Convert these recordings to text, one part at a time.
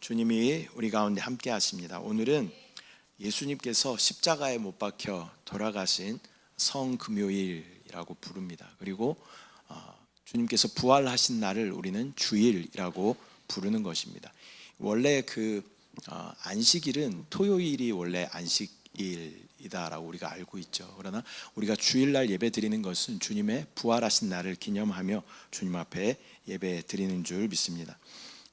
주님이 우리 가운데 함께 하십니다. 오늘은 예수님께서 십자가에 못 박혀 돌아가신 성금요일이라고 부릅니다. 그리고 주님께서 부활하신 날을 우리는 주일이라고 부르는 것입니다. 원래 안식일은 토요일이 원래 안식일이다라고 우리가 알고 있죠. 그러나 우리가 주일날 예배 드리는 것은 주님의 부활하신 날을 기념하며 주님 앞에 예배 드리는 줄 믿습니다.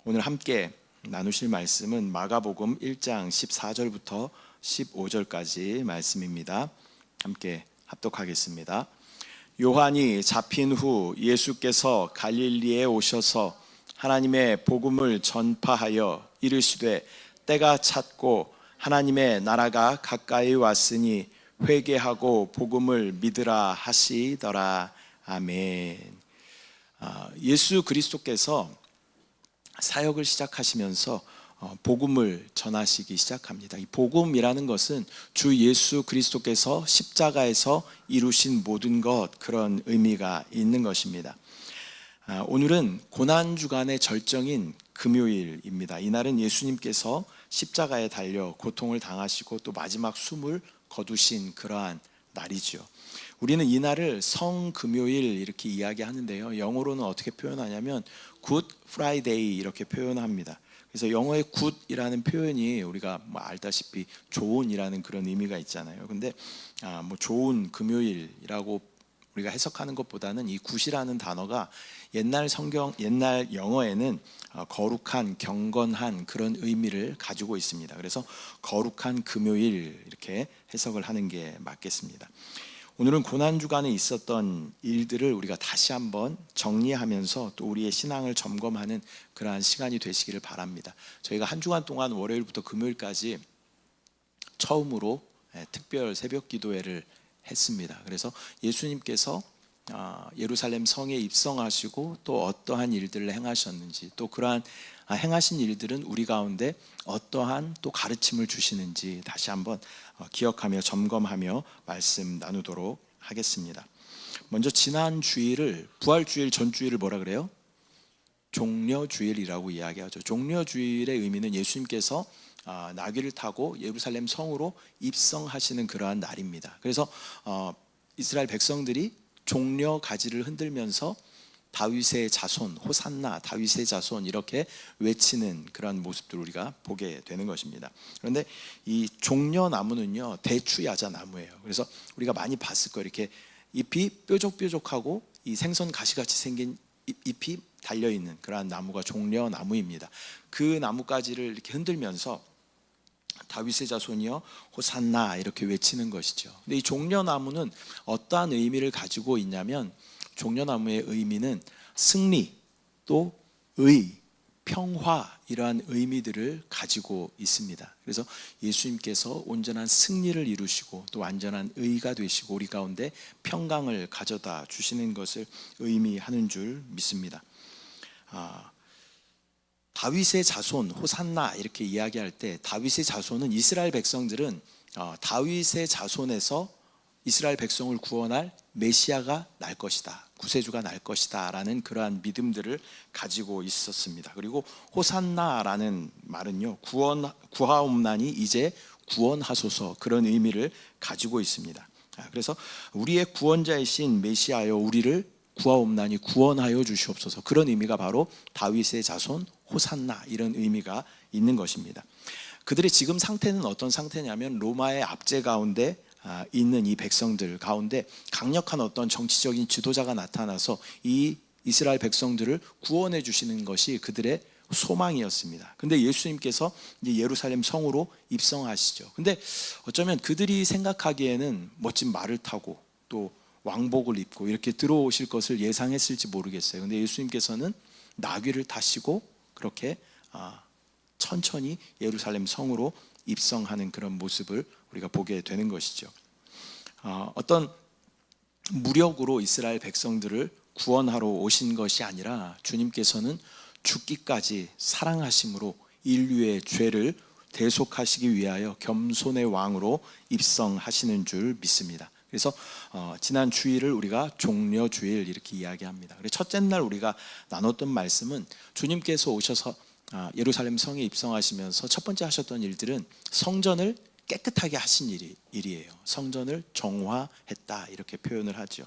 오늘 함께 나누실 말씀은 마가복음 1장 14절부터 15절까지 말씀입니다. 함께 합독하겠습니다. 요한이 잡힌 후 예수께서 갈릴리에 오셔서 하나님의 복음을 전파하여 이르시되 때가 찼고 하나님의 나라가 가까이 왔으니 회개하고 복음을 믿으라 하시더라. 아멘. 예수 그리스도께서 사역을 시작하시면서 복음을 전하시기 시작합니다. 이 복음이라는 것은 주 예수 그리스도께서 십자가에서 이루신 모든 것, 그런 의미가 있는 것입니다. 오늘은 고난주간의 절정인 금요일입니다. 이날은 예수님께서 십자가에 달려 고통을 당하시고 또 마지막 숨을 거두신 그러한 날이죠. 우리는 이날을 성금요일 이렇게 이야기하는데요, 영어로는 어떻게 표현하냐면 Good Friday 이렇게 표현합니다. 그래서 영어의 good이라는 표현이 우리가 알다시피 좋은이라는 그런 의미가 있잖아요. 근데 좋은 금요일이라고 우리가 해석하는 것보다는 이 good이라는 단어가 옛날 영어에는 거룩한, 경건한 그런 의미를 가지고 있습니다. 그래서 거룩한 금요일 이렇게 해석을 하는 게 맞겠습니다. 오늘은 고난주간에 있었던 일들을 우리가 다시 한번 정리하면서 또 우리의 신앙을 점검하는 그러한 시간이 되시기를 바랍니다. 저희가 한 주간 동안 월요일부터 금요일까지 처음으로 특별 새벽 기도회를 했습니다. 그래서 예수님께서 예루살렘 성에 입성하시고 또 어떠한 일들을 행하셨는지, 또 그러한 행하신 일들은 우리 가운데 어떠한 또 가르침을 주시는지 다시 한번 기억하며 점검하며 말씀 나누도록 하겠습니다. 먼저 지난 주일을, 부활주일 전주일을 뭐라 그래요? 종려주일이라고 이야기하죠. 종려주일의 의미는 예수님께서 나귀를 타고 예루살렘 성으로 입성하시는 그러한 날입니다. 그래서 이스라엘 백성들이 종려 가지를 흔들면서 다윗의 자손, 호산나, 다윗의 자손 이렇게 외치는 그런 모습들을 우리가 보게 되는 것입니다. 그런데 이 종려나무는요, 대추야자 나무예요. 그래서 우리가 많이 봤을 거예요. 이렇게 잎이 뾰족뾰족하고 이 생선 가시같이 생긴 잎이 달려있는 그러한 나무가 종려나무입니다. 그 나뭇가지를 이렇게 흔들면서 다윗의 자손이여 호산나 이렇게 외치는 것이죠. 근데 이 종려나무는 어떠한 의미를 가지고 있냐면, 종려나무의 의미는 승리, 또 의, 평화 이러한 의미들을 가지고 있습니다. 그래서 예수님께서 온전한 승리를 이루시고 또 완전한 의가 되시고 우리 가운데 평강을 가져다 주시는 것을 의미하는 줄 믿습니다. 다윗의 자손, 호산나 이렇게 이야기할 때, 다윗의 자손은 이스라엘 백성들은 다윗의 자손에서 이스라엘 백성을 구원할 메시아가 날 것이다, 구세주가 날 것이다 라는 그러한 믿음들을 가지고 있었습니다. 그리고 호산나라는 말은요, 구하옵나니 이제 구원하소서, 그런 의미를 가지고 있습니다. 그래서 우리의 구원자이신 메시아여 우리를 구하옵나니 구원하여 주시옵소서, 그런 의미가 바로 다윗의 자손 호산나 이런 의미가 있는 것입니다. 그들의 지금 상태는 어떤 상태냐면, 로마의 압제 가운데 있는 이 백성들 가운데 강력한 어떤 정치적인 지도자가 나타나서 이 이스라엘 백성들을 구원해 주시는 것이 그들의 소망이었습니다. 근데 예수님께서 이제 예루살렘 성으로 입성하시죠. 근데 어쩌면 그들이 생각하기에는 멋진 말을 타고 또 왕복을 입고 이렇게 들어오실 것을 예상했을지 모르겠어요. 근데 예수님께서는 나귀를 타시고 그렇게 천천히 예루살렘 성으로 입성하는 그런 모습을 우리가 보게 되는 것이죠. 어떤 무력으로 이스라엘 백성들을 구원하러 오신 것이 아니라 주님께서는 죽기까지 사랑하심으로 인류의 죄를 대속하시기 위하여 겸손의 왕으로 입성하시는 줄 믿습니다. 그래서 지난 주일을 우리가 종려주일 이렇게 이야기합니다. 그래서 첫째 날 우리가 나눴던 말씀은 주님께서 오셔서 예루살렘 성에 입성하시면서 첫 번째 하셨던 일들은 성전을 깨끗하게 하신 일이에요. 성전을 정화했다 이렇게 표현을 하죠.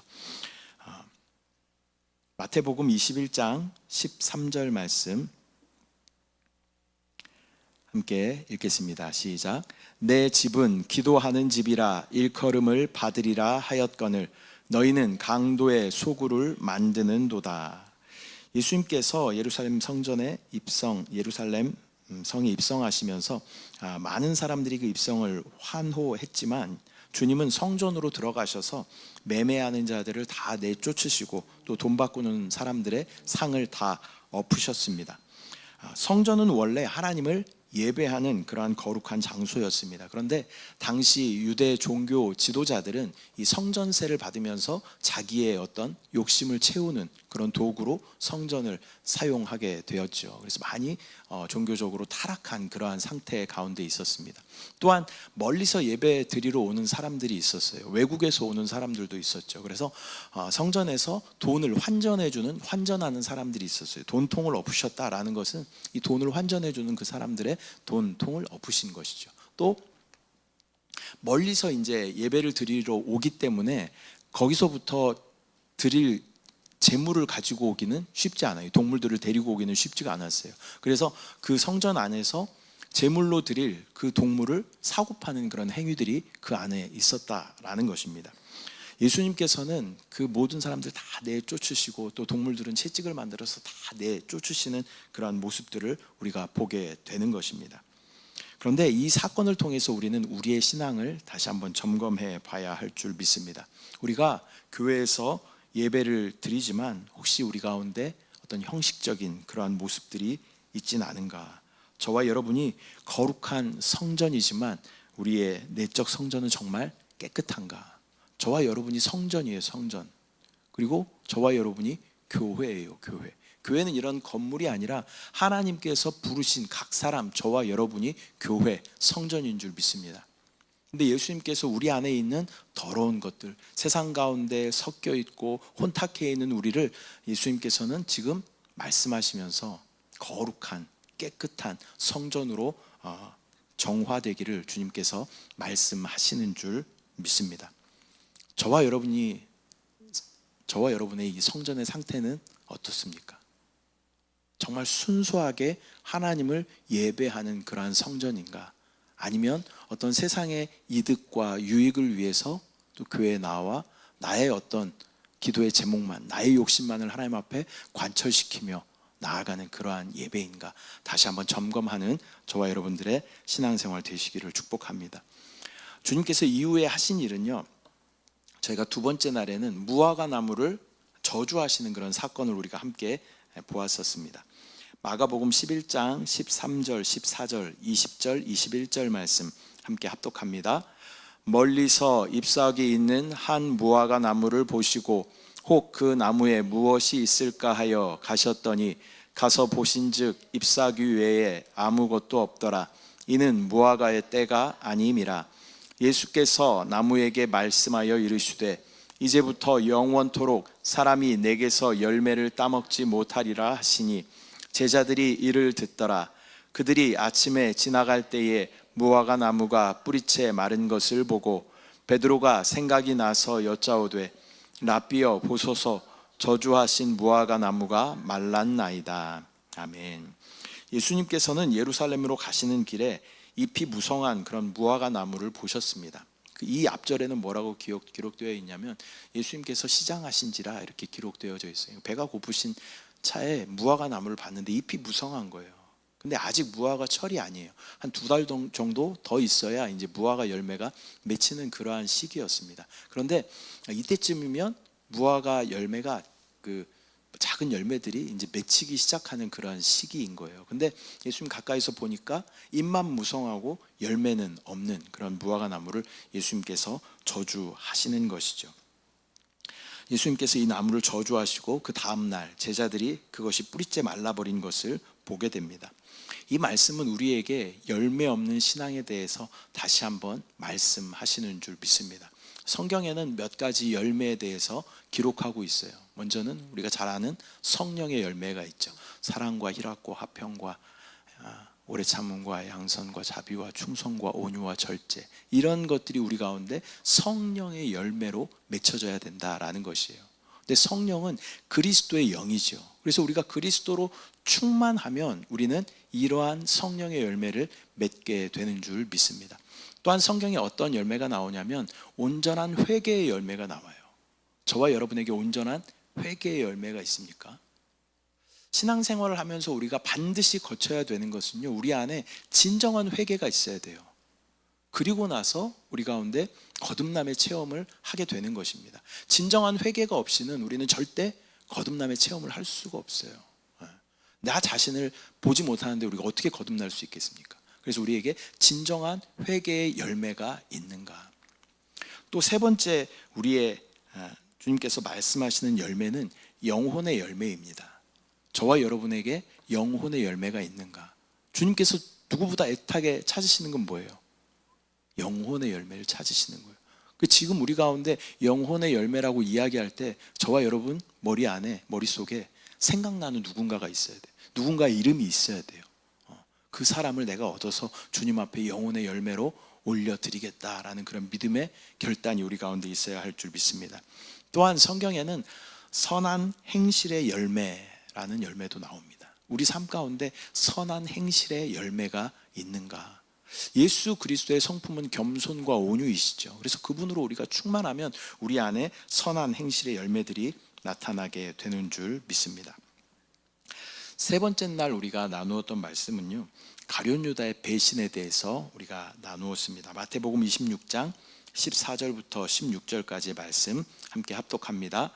마태복음 21장 13절 말씀 함께 읽겠습니다. 시작. 내 집은 기도하는 집이라 일컬음을 받으리라 하였거늘 너희는 강도의 소굴을 만드는도다. 예수님께서 예루살렘 성전에 예루살렘 성에 입성하시면서 많은 사람들이 그 입성을 환호했지만 주님은 성전으로 들어가셔서 매매하는 자들을 다 내쫓으시고 또 돈 바꾸는 사람들의 상을 다 엎으셨습니다. 성전은 원래 하나님을 예배하는 그러한 거룩한 장소였습니다. 그런데 당시 유대 종교 지도자들은 이 성전세를 받으면서 자기의 어떤 욕심을 채우는 그런 도구로 성전을 사용하게 되었죠. 그래서 많이 종교적으로 타락한 그러한 상태 가운데 있었습니다. 또한 멀리서 예배 드리러 오는 사람들이 있었어요. 외국에서 오는 사람들도 있었죠. 그래서 성전에서 돈을 환전하는 사람들이 있었어요. 돈통을 엎으셨다라는 것은 이 돈을 환전해주는 그 사람들의 돈통을 엎으신 것이죠. 또 멀리서 이제 예배를 드리러 오기 때문에 거기서부터 드릴 재물을 가지고 오기는 쉽지 않아요. 동물들을 데리고 오기는 쉽지가 않았어요. 그래서 그 성전 안에서 제물로 드릴 그 동물을 사고 파는 그런 행위들이 그 안에 있었다라는 것입니다. 예수님께서는 그 모든 사람들 다 내쫓으시고 또 동물들은 채찍을 만들어서 다 내쫓으시는 그러한 모습들을 우리가 보게 되는 것입니다. 그런데 이 사건을 통해서 우리는 우리의 신앙을 다시 한번 점검해 봐야 할 줄 믿습니다. 우리가 교회에서 예배를 드리지만 혹시 우리 가운데 어떤 형식적인 그러한 모습들이 있진 않은가? 저와 여러분이 거룩한 성전이지만 우리의 내적 성전은 정말 깨끗한가? 저와 여러분이 성전이에요, 성전. 그리고 저와 여러분이 교회예요, 교회. 교회는 이런 건물이 아니라 하나님께서 부르신 각 사람, 저와 여러분이 교회, 성전인 줄 믿습니다. 근데 예수님께서 우리 안에 있는 더러운 것들, 세상 가운데 섞여 있고 혼탁해 있는 우리를 예수님께서는 지금 말씀하시면서 거룩한 깨끗한 성전으로 정화되기를 주님께서 말씀하시는 줄 믿습니다. 저와 여러분의 이 성전의 상태는 어떻습니까? 정말 순수하게 하나님을 예배하는 그러한 성전인가? 아니면 어떤 세상의 이득과 유익을 위해서 또 교회에 나와 나의 어떤 기도의 제목만, 나의 욕심만을 하나님 앞에 관철시키며 나아가는 그러한 예배인가? 다시 한번 점검하는 저와 여러분들의 신앙생활 되시기를 축복합니다. 주님께서 이후에 하신 일은요, 저희가 두 번째 날에는 무화과 나무를 저주하시는 그런 사건을 우리가 함께 보았었습니다. 마가복음 11장 13절, 14절, 20절, 21절 말씀 함께 합독합니다. 멀리서 잎사귀 있는 한 무화과 나무를 보시고 혹 그 나무에 무엇이 있을까 하여 가셨더니 가서 보신즉 잎사귀 외에 아무것도 없더라. 이는 무화과의 때가 아님이라. 예수께서 나무에게 말씀하여 이르시되 이제부터 영원토록 사람이 내게서 열매를 따먹지 못하리라 하시니 제자들이 이를 듣더라. 그들이 아침에 지나갈 때에 무화과 나무가 뿌리채 마른 것을 보고 베드로가 생각이 나서 여짜오되 라삐여 보소서 저주하신 무화과 나무가 말랐나이다. 아멘. 예수님께서는 예루살렘으로 가시는 길에 잎이 무성한 그런 무화과 나무를 보셨습니다. 이 앞절에는 뭐라고 기록되어 있냐면 예수님께서 시장하신지라 이렇게 기록되어져 있어요. 배가 고프신 차에 무화과 나무를 봤는데 잎이 무성한 거예요. 근데 아직 무화과 철이 아니에요. 한 2달 정도 더 있어야 이제 무화과 열매가 맺히는 그러한 시기였습니다. 그런데 이때쯤이면 무화과 열매가 그 작은 열매들이 이제 맺히기 시작하는 그러한 시기인 거예요. 근데 예수님 가까이서 보니까 잎만 무성하고 열매는 없는 그런 무화과 나무를 예수님께서 저주하시는 것이죠. 예수님께서 이 나무를 저주하시고 그 다음날 제자들이 그것이 뿌리째 말라버린 것을 보게 됩니다. 이 말씀은 우리에게 열매 없는 신앙에 대해서 다시 한번 말씀하시는 줄 믿습니다. 성경에는 몇 가지 열매에 대해서 기록하고 있어요. 먼저는 우리가 잘 아는 성령의 열매가 있죠. 사랑과 희락과 화평과 오래 참음과 양선과 자비와 충성과 온유와 절제, 이런 것들이 우리 가운데 성령의 열매로 맺혀져야 된다라는 것이에요. 근데 성령은 그리스도의 영이죠. 그래서 우리가 그리스도로 충만하면 우리는 이러한 성령의 열매를 맺게 되는 줄 믿습니다. 또한 성경에 어떤 열매가 나오냐면 온전한 회개의 열매가 나와요. 저와 여러분에게 온전한 회개의 열매가 있습니까? 신앙생활을 하면서 우리가 반드시 거쳐야 되는 것은요, 우리 안에 진정한 회개가 있어야 돼요. 그리고 나서 우리 가운데 거듭남의 체험을 하게 되는 것입니다. 진정한 회개가 없이는 우리는 절대 거듭남의 체험을 할 수가 없어요. 나 자신을 보지 못하는데 우리가 어떻게 거듭날 수 있겠습니까? 그래서 우리에게 진정한 회개의 열매가 있는가. 또 세 번째, 우리의 주님께서 말씀하시는 열매는 영혼의 열매입니다. 저와 여러분에게 영혼의 열매가 있는가? 주님께서 누구보다 애타게 찾으시는 건 뭐예요? 영혼의 열매를 찾으시는 거예요. 지금 우리 가운데 영혼의 열매라고 이야기할 때 저와 여러분 머릿속에 생각나는 누군가가 있어야 돼요. 누군가의 이름이 있어야 돼요. 그 사람을 내가 얻어서 주님 앞에 영혼의 열매로 올려드리겠다라는 그런 믿음의 결단이 우리 가운데 있어야 할 줄 믿습니다. 또한 성경에는 선한 행실의 열매라는 열매도 나옵니다. 우리 삶 가운데 선한 행실의 열매가 있는가? 예수 그리스도의 성품은 겸손과 온유이시죠. 그래서 그분으로 우리가 충만하면 우리 안에 선한 행실의 열매들이 나타나게 되는 줄 믿습니다. 세 번째 날 우리가 나누었던 말씀은요, 가룟 유다의 배신에 대해서 우리가 나누었습니다. 마태복음 26장 14절부터 16절까지의 말씀 함께 합독합니다.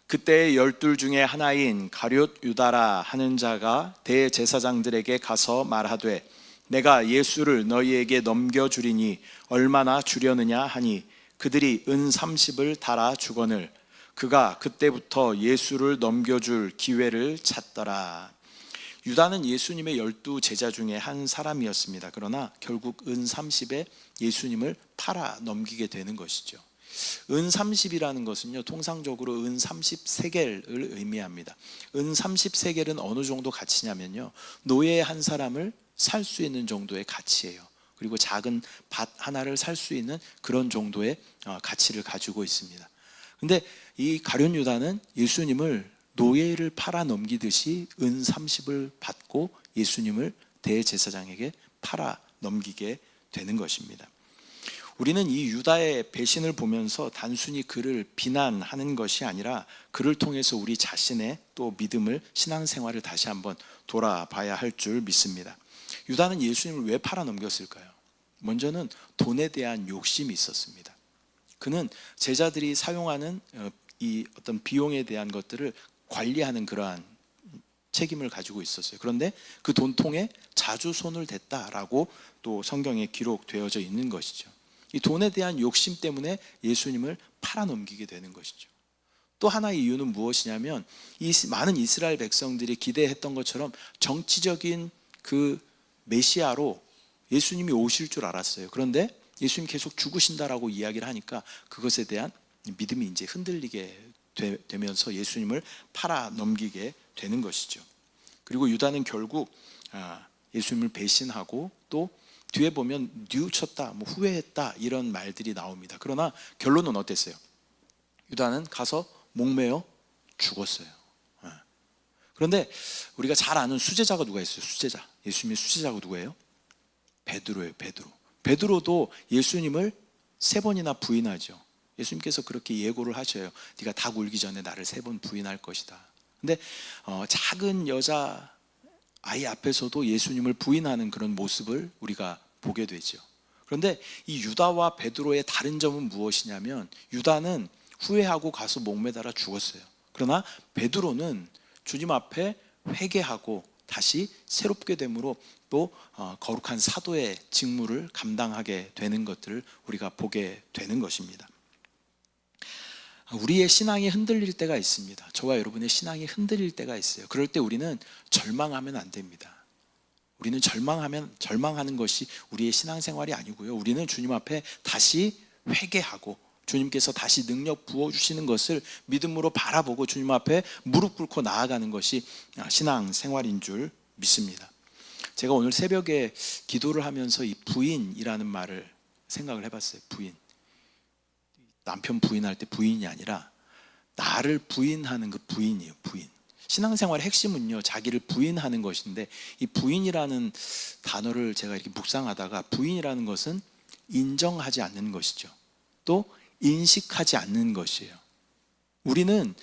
그때 12 중에 하나인 가룟 유다라 하는 자가 대제사장들에게 가서 말하되 내가 예수를 너희에게 넘겨주리니 얼마나 주려느냐 하니 그들이 은 30을 달아 주거늘 그가 그때부터 예수를 넘겨줄 기회를 찾더라. 유다는 예수님의 12 제자 중에 한 사람이었습니다. 그러나 결국 은 30에 예수님을 팔아 넘기게 되는 것이죠. 은 30이라는 것은요, 통상적으로 은 30세겔을 의미합니다. 은 30세겔은 어느 정도 가치냐면요, 노예 한 사람을 살 수 있는 정도의 가치예요. 그리고 작은 밭 하나를 살 수 있는 그런 정도의 가치를 가지고 있습니다. 근데 이 가룟 유다는 예수님을 노예를 팔아 넘기듯이 은 30을 받고 예수님을 대제사장에게 팔아 넘기게 되는 것입니다. 우리는 이 유다의 배신을 보면서 단순히 그를 비난하는 것이 아니라 그를 통해서 우리 자신의 또 믿음을, 신앙생활을 다시 한번 돌아봐야 할 줄 믿습니다. 유다는 예수님을 왜 팔아 넘겼을까요? 먼저는 돈에 대한 욕심이 있었습니다. 그는 제자들이 사용하는 이 어떤 비용에 대한 것들을 관리하는 그러한 책임을 가지고 있었어요. 그런데 그 돈통에 자주 손을 댔다라고 또 성경에 기록되어져 있는 것이죠. 이 돈에 대한 욕심 때문에 예수님을 팔아 넘기게 되는 것이죠. 또 하나의 이유는 무엇이냐면 이 많은 이스라엘 백성들이 기대했던 것처럼 정치적인 그 메시아로 예수님이 오실 줄 알았어요. 그런데 예수님 계속 죽으신다라고 이야기를 하니까 그것에 대한 믿음이 이제 흔들리게 되면서 예수님을 팔아 넘기게 되는 것이죠. 그리고 유다는 결국 예수님을 배신하고 또 뒤에 보면 뉘우쳤다, 후회했다 이런 말들이 나옵니다. 그러나 결론은 어땠어요? 유다는 가서 목매어 죽었어요. 그런데 우리가 잘 아는 수제자가 누가 있어요? 수제자. 예수님의 수제자가 누구예요? 베드로예요. 베드로도 예수님을 3번이나 부인하죠. 예수님께서 그렇게 예고를 하셔요. 네가 닭 울기 전에 나를 3번 부인할 것이다. 근데 작은 여자 아이 앞에서도 예수님을 부인하는 그런 모습을 우리가 보게 되죠. 그런데 이 유다와 베드로의 다른 점은 무엇이냐면 유다는 후회하고 가서 목매달아 죽었어요. 그러나 베드로는 주님 앞에 회개하고 다시 새롭게 됨으로 또 거룩한 사도의 직무를 감당하게 되는 것들을 우리가 보게 되는 것입니다. 우리의 신앙이 흔들릴 때가 있습니다. 저와 여러분의 신앙이 흔들릴 때가 있어요. 그럴 때 우리는 절망하면 안 됩니다. 우리는 절망하는 것이 우리의 신앙생활이 아니고요. 우리는 주님 앞에 다시 회개하고 주님께서 다시 능력 부어주시는 것을 믿음으로 바라보고 주님 앞에 무릎 꿇고 나아가는 것이 신앙생활인 줄 믿습니다. 제가 오늘 새벽에 기도를 하면서 이 부인이라는 말을 생각을 해봤어요. 부인. 남편 부인할 때 부인이 아니라 나를 부인하는 그 부인이에요. 부인. 신앙생활의 핵심은요, 자기를 부인하는 것인데, 이 부인이라는 단어를 제가 이렇게 묵상하다가, 부인이라는 것은 인정하지 않는 것이죠. 또 인식하지 않는 것이에요. 우리는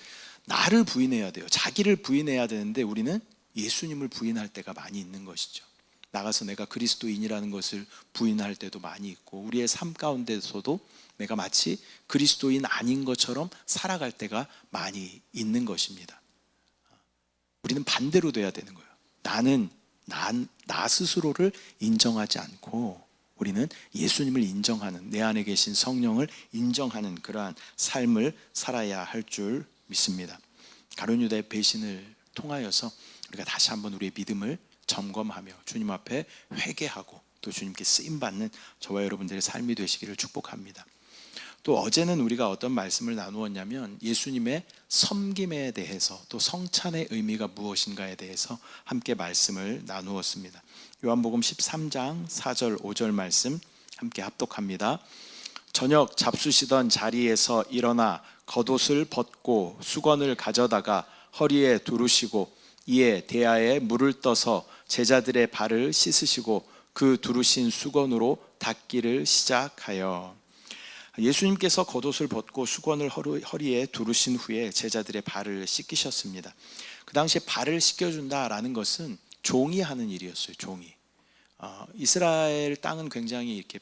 나를 부인해야 돼요. 자기를 부인해야 되는데 우리는 예수님을 부인할 때가 많이 있는 것이죠. 나가서 내가 그리스도인이라는 것을 부인할 때도 많이 있고, 우리의 삶 가운데서도 내가 마치 그리스도인 아닌 것처럼 살아갈 때가 많이 있는 것입니다. 우리는 반대로 돼야 되는 거예요. 나 스스로를 인정하지 않고 우리는 예수님을 인정하는, 내 안에 계신 성령을 인정하는 그러한 삶을 살아야 할 줄 믿습니다. 가룟 유다의 배신을 통하여서 우리가 다시 한번 우리의 믿음을 점검하며 주님 앞에 회개하고 또 주님께 쓰임받는 저와 여러분들의 삶이 되시기를 축복합니다. 또 어제는 우리가 어떤 말씀을 나누었냐면, 예수님의 섬김에 대해서, 또 성찬의 의미가 무엇인가에 대해서 함께 말씀을 나누었습니다. 요한복음 13장 4절 5절 말씀 함께 합독합니다. 저녁 잡수시던 자리에서 일어나 겉옷을 벗고 수건을 가져다가 허리에 두르시고 이에 대야에 물을 떠서 제자들의 발을 씻으시고 그 두르신 수건으로 닦기를 시작하여. 예수님께서 겉옷을 벗고 수건을 허리에 두르신 후에 제자들의 발을 씻기셨습니다. 그 당시에 발을 씻겨준다라는 것은 종이 하는 일이었어요. 종이. 이스라엘 땅은 굉장히 이렇게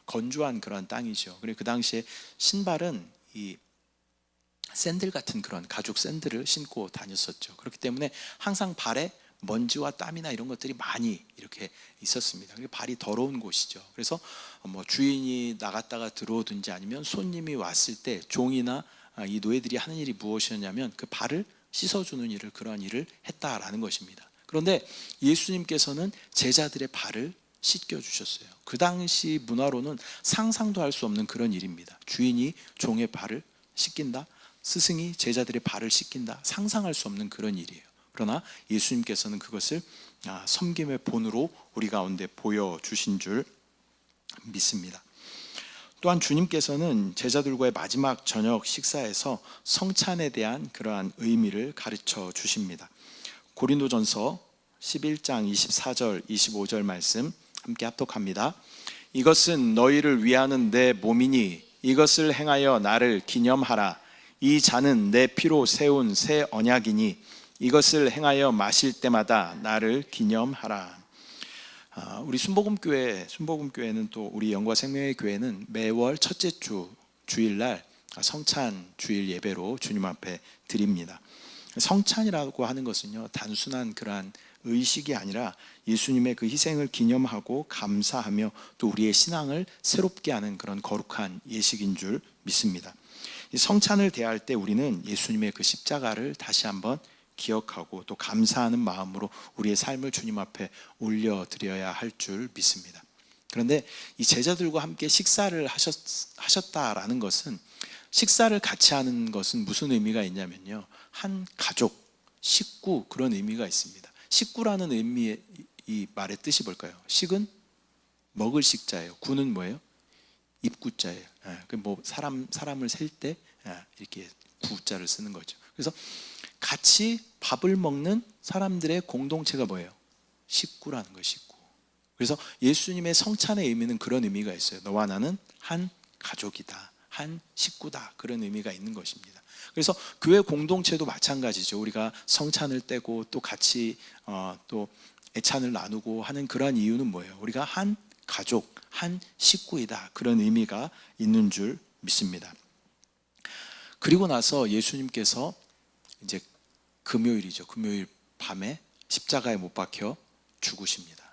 건조한 그런 땅이죠. 그리고 그 당시에 신발은 이 샌들 같은 그런 가죽 샌들을 신고 다녔었죠. 그렇기 때문에 항상 발에 먼지와 땀이나 이런 것들이 많이 이렇게 있었습니다. 발이 더러운 곳이죠. 그래서 주인이 나갔다가 들어오든지 아니면 손님이 왔을 때 종이나 이 노예들이 하는 일이 무엇이었냐면 그 발을 씻어주는 일을, 그러한 일을 했다라는 것입니다. 그런데 예수님께서는 제자들의 발을 씻겨주셨어요. 그 당시 문화로는 상상도 할 수 없는 그런 일입니다. 주인이 종의 발을 씻긴다, 스승이 제자들의 발을 씻긴다, 상상할 수 없는 그런 일이에요. 그러나 예수님께서는 그것을 섬김의 본으로 우리 가운데 보여주신 줄 믿습니다. 또한 주님께서는 제자들과의 마지막 저녁 식사에서 성찬에 대한 그러한 의미를 가르쳐 주십니다. 고린도전서 11장 24절 25절 말씀 함께 합독합니다. 이것은 너희를 위하는 내 몸이니 이것을 행하여 나를 기념하라. 이 잔은 내 피로 세운 새 언약이니 이것을 행하여 마실 때마다 나를 기념하라. 우리 순복음교회는 또 우리 영과 생명의 교회는 매월 첫째 주 주일날 성찬 주일 예배로 주님 앞에 드립니다. 성찬이라고 하는 것은요, 단순한 그러한 의식이 아니라 예수님의 그 희생을 기념하고 감사하며 또 우리의 신앙을 새롭게 하는 그런 거룩한 예식인 줄 믿습니다. 이 성찬을 대할 때 우리는 예수님의 그 십자가를 다시 한번 기억하고 또 감사하는 마음으로 우리의 삶을 주님 앞에 올려드려야 할 줄 믿습니다. 그런데 이 제자들과 함께 식사를 하셨다라는 것은, 식사를 같이 하는 것은 무슨 의미가 있냐면요, 한 가족, 식구, 그런 의미가 있습니다. 식구라는 의미의 이 말의 뜻이 뭘까요? 식은 먹을 식자예요. 구는 뭐예요? 입구자예요. 사람을 셀 때 이렇게 구자를 쓰는 거죠. 그래서 같이 밥을 먹는 사람들의 공동체가 뭐예요? 식구라는 거예요. 식구. 그래서 예수님의 성찬의 의미는 그런 의미가 있어요. 너와 나는 한 가족이다, 한 식구다, 그런 의미가 있는 것입니다. 그래서 교회 공동체도 마찬가지죠. 우리가 성찬을 떼고 또 같이 또 애찬을 나누고 하는 그러한 이유는 뭐예요? 우리가 한 가족, 한 식구이다, 그런 의미가 있는 줄 믿습니다. 그리고 나서 예수님께서 이제 금요일이죠. 금요일 밤에 십자가에 못 박혀 죽으십니다.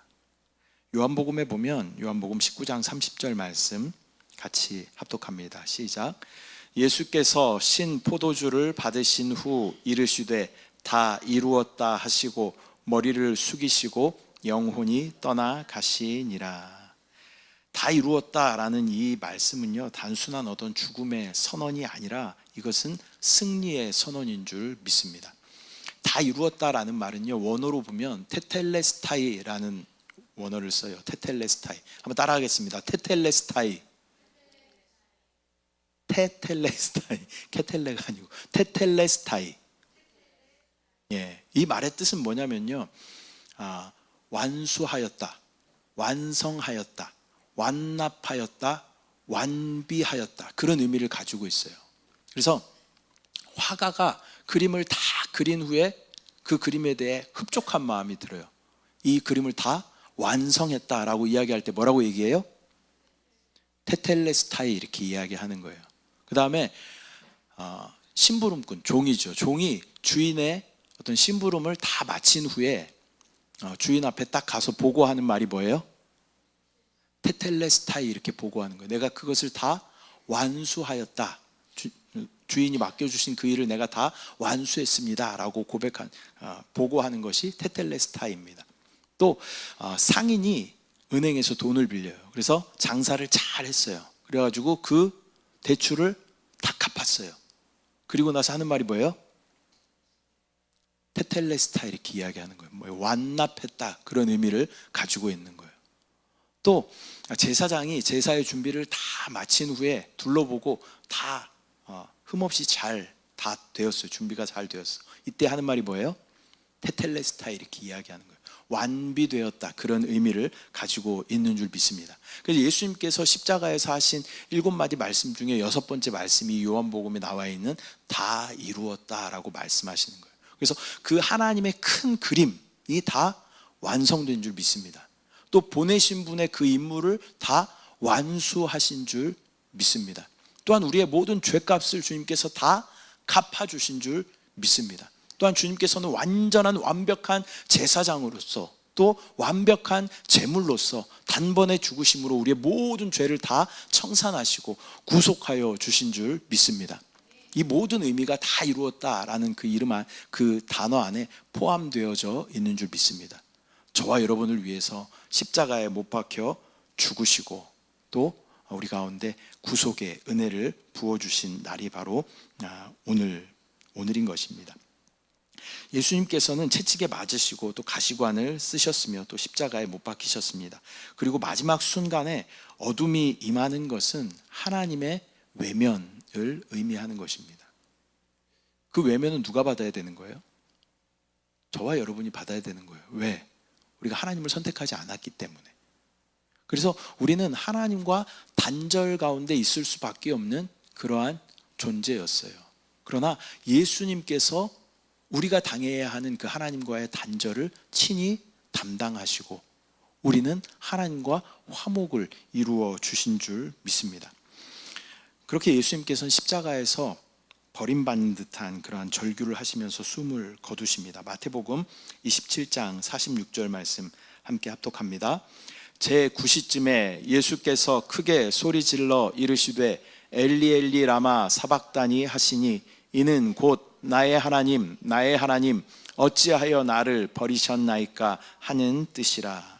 요한복음에 보면 요한복음 19장 30절 말씀 같이 합독합니다. 시작. 예수께서 신 포도주를 받으신 후 이르시되 다 이루었다 하시고 머리를 숙이시고 영혼이 떠나가시니라. 다 이루었다라는 이 말씀은요, 단순한 어떤 죽음의 선언이 아니라 이것은 승리의 선언인 줄 믿습니다. 다 이루었다라는 말은요, 원어로 보면 테텔레스타이라는 원어를 써요. 테텔레스타이. 한번 따라하겠습니다. 테텔레스타이. 테텔레스타이. 케텔레가 아니고 테텔레스타이. 예, 이 말의 뜻은 뭐냐면요, 완수하였다, 완성하였다, 완납하였다, 완비하였다, 그런 의미를 가지고 있어요. 그래서 화가가 그림을 다 그린 후에 그 그림에 대해 흡족한 마음이 들어요. 이 그림을 다 완성했다라고 이야기할 때 뭐라고 얘기해요? 테텔레스타이 이렇게 이야기하는 거예요. 그 다음에 심부름꾼, 종이죠. 종이 주인의 어떤 심부름을 다 마친 후에 주인 앞에 딱 가서 보고하는 말이 뭐예요? 테텔레스타이 이렇게 보고하는 거예요. 내가 그것을 다 완수하였다. 주인이 맡겨주신 그 일을 내가 다 완수했습니다 라고 보고하는 것이 테텔레스타이입니다. 또 상인이 은행에서 돈을 빌려요. 그래서 장사를 잘 했어요. 그래가지고 그 대출을 다 갚았어요. 그리고 나서 하는 말이 뭐예요? 테텔레스타 이렇게 이야기하는 거예요. 완납했다, 그런 의미를 가지고 있는 거예요. 또 제사장이 제사의 준비를 다 마친 후에 둘러보고 다 흠없이 잘 다 되었어요. 준비가 잘 되었어. 이때 하는 말이 뭐예요? 테텔레스타 이렇게 이야기하는 거예요. 완비되었다, 그런 의미를 가지고 있는 줄 믿습니다. 그래서 예수님께서 십자가에서 하신 7마디 말씀 중에 6번째 말씀이 요한복음에 나와 있는 다 이루었다라고 말씀하시는 거예요. 그래서 그 하나님의 큰 그림이 다 완성된 줄 믿습니다. 또 보내신 분의 그 임무를 다 완수하신 줄 믿습니다. 또한 우리의 모든 죄값을 주님께서 다 갚아주신 줄 믿습니다. 또한 주님께서는 완전한 완벽한 제사장으로서 또 완벽한 제물로서 단번에 죽으심으로 우리의 모든 죄를 다 청산하시고 구속하여 주신 줄 믿습니다. 이 모든 의미가 다 이루었다라는 그 단어 안에 포함되어져 있는 줄 믿습니다. 저와 여러분을 위해서 십자가에 못 박혀 죽으시고 또 우리 가운데 구속의 은혜를 부어주신 날이 바로 오늘인 것입니다. 예수님께서는 채찍에 맞으시고 또 가시관을 쓰셨으며 또 십자가에 못 박히셨습니다. 그리고 마지막 순간에 어둠이 임하는 것은 하나님의 외면을 의미하는 것입니다. 그 외면은 누가 받아야 되는 거예요? 저와 여러분이 받아야 되는 거예요. 왜? 우리가 하나님을 선택하지 않았기 때문에. 그래서 우리는 하나님과 단절 가운데 있을 수밖에 없는 그러한 존재였어요. 그러나 예수님께서 우리가 당해야 하는 그 하나님과의 단절을 친히 담당하시고 우리는 하나님과 화목을 이루어 주신 줄 믿습니다. 그렇게 예수님께서는 십자가에서 버림받는 듯한 그러한 절규를 하시면서 숨을 거두십니다. 마태복음 27장 46절 말씀 함께 합독합니다. 제9시쯤에 예수께서 크게 소리질러 이르시되 엘리 엘리 라마 사박다니 하시니 이는 곧 나의 하나님 나의 하나님 어찌하여 나를 버리셨나이까 하는 뜻이라.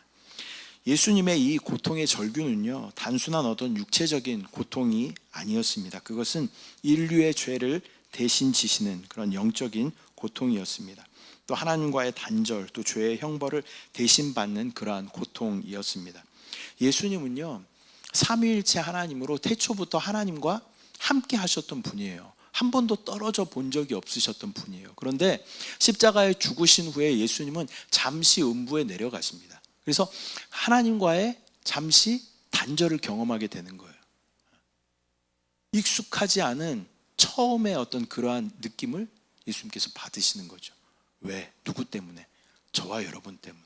예수님의 이 고통의 절규는요, 단순한 어떤 육체적인 고통이 아니었습니다. 그것은 인류의 죄를 대신 지시는 그런 영적인 고통이었습니다. 또 하나님과의 단절, 또 죄의 형벌을 대신 받는 그러한 고통이었습니다. 예수님은요, 삼위일체 하나님으로 태초부터 하나님과 함께 하셨던 분이에요. 한 번도 떨어져 본 적이 없으셨던 분이에요. 그런데 십자가에 죽으신 후에 예수님은 잠시 음부에 내려가십니다. 그래서 하나님과의 잠시 단절을 경험하게 되는 거예요. 익숙하지 않은 처음의 어떤 그러한 느낌을 예수님께서 받으시는 거죠. 왜? 누구 때문에? 저와 여러분 때문에.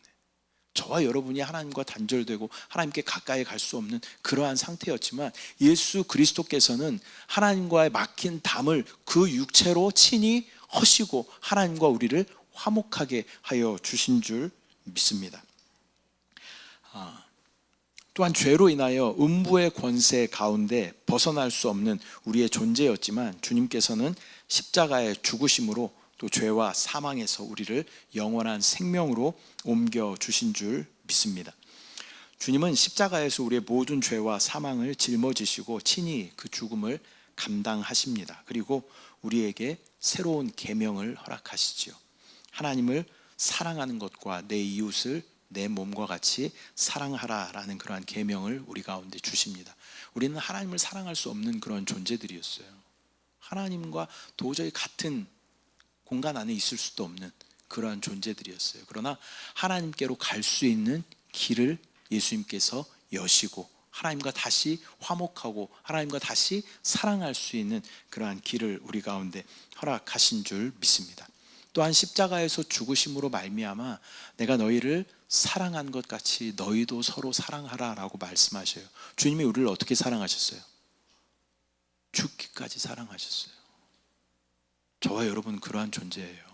저와 여러분이 하나님과 단절되고 하나님께 가까이 갈 수 없는 그러한 상태였지만 예수 그리스도께서는 하나님과의 막힌 담을 그 육체로 친히 허시고 하나님과 우리를 화목하게 하여 주신 줄 믿습니다. 또한 죄로 인하여 음부의 권세 가운데 벗어날 수 없는 우리의 존재였지만 주님께서는 십자가의 죽으심으로 또 죄와 사망에서 우리를 영원한 생명으로 옮겨주신 줄 믿습니다. 주님은 십자가에서 우리의 모든 죄와 사망을 짊어지시고 친히 그 죽음을 감당하십니다. 그리고 우리에게 새로운 계명을 허락하시지요. 하나님을 사랑하는 것과 내 이웃을 내 몸과 같이 사랑하라라는 그러한 계명을 우리 가운데 주십니다. 우리는 하나님을 사랑할 수 없는 그런 존재들이었어요. 하나님과 도저히 같은 공간 안에 있을 수도 없는 그러한 존재들이었어요. 그러나 하나님께로 갈 수 있는 길을 예수님께서 여시고 하나님과 다시 화목하고 하나님과 다시 사랑할 수 있는 그러한 길을 우리 가운데 허락하신 줄 믿습니다. 또한 십자가에서 죽으심으로 말미암아 내가 너희를 사랑한 것 같이 너희도 서로 사랑하라라고 말씀하셔요. 주님이 우리를 어떻게 사랑하셨어요? 죽기까지 사랑하셨어요. 저와 여러분은 그러한 존재예요.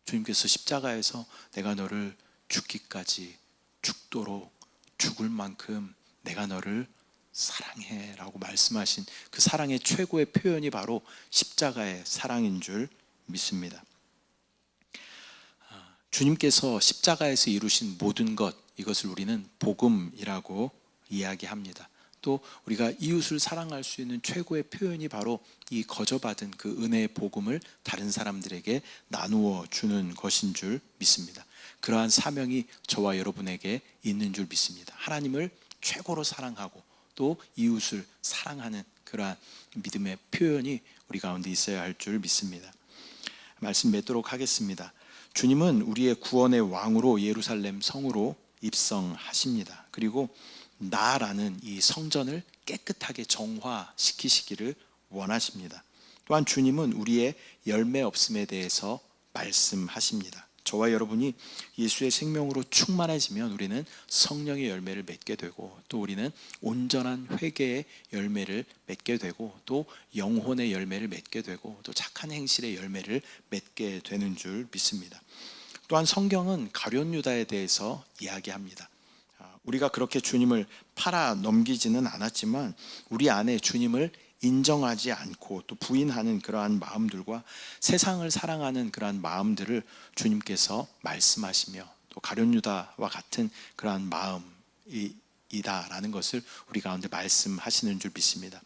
주님께서 십자가에서 내가 너를 죽기까지 죽도록 죽을 만큼 내가 너를 사랑해 라고 말씀하신 그 사랑의 최고의 표현이 바로 십자가의 사랑인 줄 믿습니다. 주님께서 십자가에서 이루신 모든 것, 이것을 우리는 복음이라고 이야기합니다. 또 우리가 이웃을 사랑할 수 있는 최고의 표현이 바로 이 거저받은 그 은혜의 복음을 다른 사람들에게 나누어 주는 것인 줄 믿습니다. 그러한 사명이 저와 여러분에게 있는 줄 믿습니다. 하나님을 최고로 사랑하고 또 이웃을 사랑하는 그러한 믿음의 표현이 우리 가운데 있어야 할 줄 믿습니다. 말씀 맺도록 하겠습니다. 주님은 우리의 구원의 왕으로 예루살렘 성으로 입성하십니다. 그리고 나라는 이 성전을 깨끗하게 정화시키시기를 원하십니다. 또한 주님은 우리의 열매 없음에 대해서 말씀하십니다. 저와 여러분이 예수의 생명으로 충만해지면 우리는 성령의 열매를 맺게 되고 또 우리는 온전한 회개의 열매를 맺게 되고 또 영혼의 열매를 맺게 되고 또 착한 행실의 열매를 맺게 되는 줄 믿습니다. 또한 성경은 가룟 유다에 대해서 이야기합니다. 우리가 그렇게 주님을 팔아 넘기지는 않았지만 우리 안에 주님을 인정하지 않고 또 부인하는 그러한 마음들과 세상을 사랑하는 그러한 마음들을 주님께서 말씀하시며 또 가룟 유다와 같은 그러한 마음이다라는 것을 우리 가운데 말씀하시는 줄 믿습니다.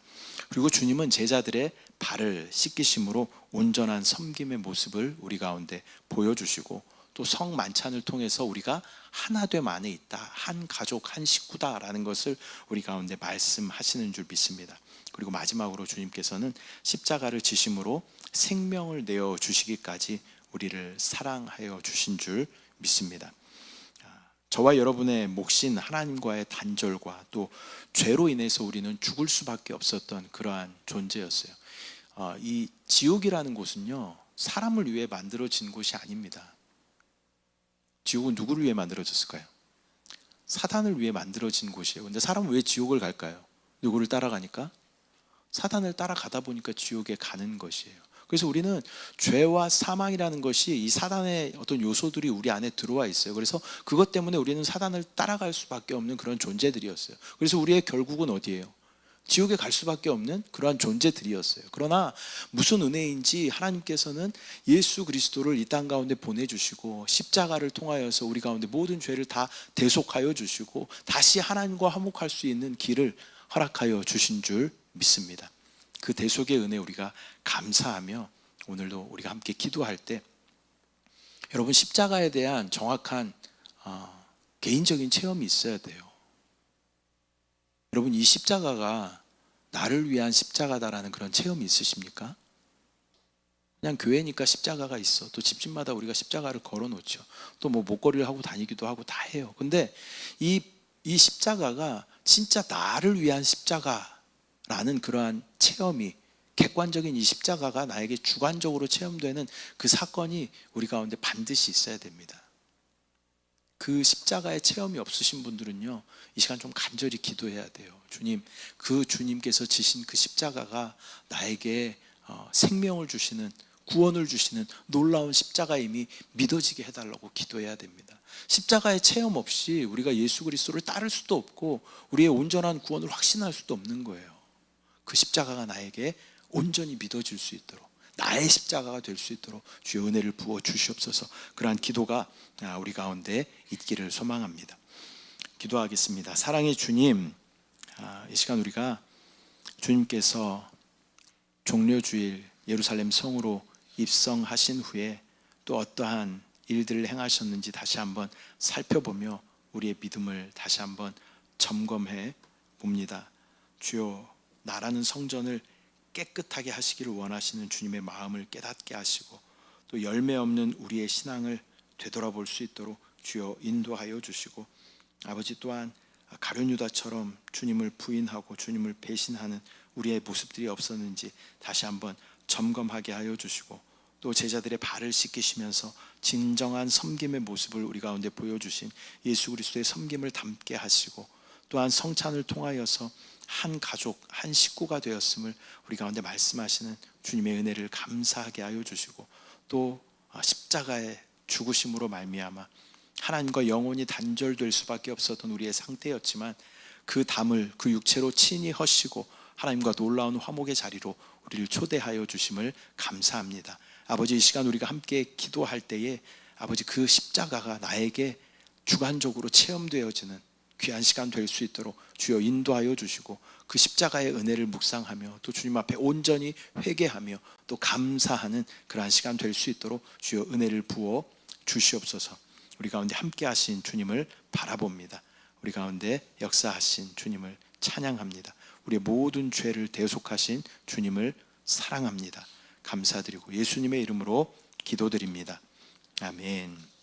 그리고 주님은 제자들의 발을 씻기심으로 온전한 섬김의 모습을 우리 가운데 보여주시고 또 성만찬을 통해서 우리가 하나됨 안에 있다, 한 가족, 한 식구다라는 것을 우리 가운데 말씀하시는 줄 믿습니다. 그리고 마지막으로 주님께서는 십자가를 지심으로 생명을 내어 주시기까지 우리를 사랑하여 주신 줄 믿습니다. 저와 여러분의 몫인 하나님과의 단절과 또 죄로 인해서 우리는 죽을 수밖에 없었던 그러한 존재였어요. 이 지옥이라는 곳은요, 사람을 위해 만들어진 곳이 아닙니다. 지옥은 누구를 위해 만들어졌을까요? 사단을 위해 만들어진 곳이에요. 근데 사람은 왜 지옥을 갈까요? 누구를 따라가니까? 사단을 따라가다 보니까 지옥에 가는 것이에요. 그래서 우리는 죄와 사망이라는 것이 이 사단의 어떤 요소들이 우리 안에 들어와 있어요. 그래서 그것 때문에 우리는 사단을 따라갈 수밖에 없는 그런 존재들이었어요. 그래서 우리의 결국은 어디예요? 지옥에 갈 수밖에 없는 그러한 존재들이었어요. 그러나 무슨 은혜인지 하나님께서는 예수 그리스도를 이 땅 가운데 보내주시고 십자가를 통하여서 우리 가운데 모든 죄를 다 대속하여 주시고 다시 하나님과 화목할 수 있는 길을 허락하여 주신 줄 믿습니다. 그 대속의 은혜 우리가 감사하며 오늘도 우리가 함께 기도할 때 여러분 십자가에 대한 정확한 개인적인 체험이 있어야 돼요. 여러분 이 십자가가 나를 위한 십자가다라는 그런 체험이 있으십니까? 그냥 교회니까 십자가가 있어. 또 집집마다 우리가 십자가를 걸어놓죠. 또 뭐 목걸이를 하고 다니기도 하고 다 해요. 근데 이 십자가가 진짜 나를 위한 십자가라는 그러한 체험이 객관적인 이 십자가가 나에게 주관적으로 체험되는 그 사건이 우리 가운데 반드시 있어야 됩니다. 그 십자가의 체험이 없으신 분들은요, 이 시간 좀 간절히 기도해야 돼요. 주님, 그 주님께서 지신 그 십자가가 나에게 생명을 주시는, 구원을 주시는 놀라운 십자가임이 믿어지게 해달라고 기도해야 됩니다. 십자가의 체험 없이 우리가 예수 그리스도를 따를 수도 없고 우리의 온전한 구원을 확신할 수도 없는 거예요. 그 십자가가 나에게 온전히 믿어질 수 있도록, 나의 십자가가 될 수 있도록 주의 은혜를 부어 주시옵소서. 그러한 기도가 우리 가운데 있기를 소망합니다. 기도하겠습니다. 사랑의 주님, 이 시간 우리가 주님께서 종려주일 예루살렘 성으로 입성하신 후에 또 어떠한 일들을 행하셨는지 다시 한번 살펴보며 우리의 믿음을 다시 한번 점검해 봅니다. 주여, 나라는 성전을 깨끗하게 하시기를 원하시는 주님의 마음을 깨닫게 하시고 또 열매 없는 우리의 신앙을 되돌아볼 수 있도록 주여 인도하여 주시고, 아버지 또한 가룟 유다처럼 주님을 부인하고 주님을 배신하는 우리의 모습들이 없었는지 다시 한번 점검하게 하여 주시고, 또 제자들의 발을 씻기시면서 진정한 섬김의 모습을 우리 가운데 보여주신 예수 그리스도의 섬김을 담게 하시고, 또한 성찬을 통하여서 한 가족, 한 식구가 되었음을 우리 가운데 말씀하시는 주님의 은혜를 감사하게 하여 주시고, 또 십자가의 죽으심으로 말미암아 하나님과 영원히 단절될 수밖에 없었던 우리의 상태였지만 그 담을 그 육체로 친히 허시고 하나님과 놀라운 화목의 자리로 우리를 초대하여 주심을 감사합니다. 아버지, 이 시간 우리가 함께 기도할 때에 아버지, 그 십자가가 나에게 주관적으로 체험되어지는 귀한 시간 될 수 있도록 주여 인도하여 주시고, 그 십자가의 은혜를 묵상하며 또 주님 앞에 온전히 회개하며 또 감사하는 그러한 시간 될 수 있도록 주여 은혜를 부어 주시옵소서. 우리 가운데 함께 하신 주님을 바라봅니다. 우리 가운데 역사하신 주님을 찬양합니다. 우리의 모든 죄를 대속하신 주님을 사랑합니다. 감사드리고 예수님의 이름으로 기도드립니다. 아멘.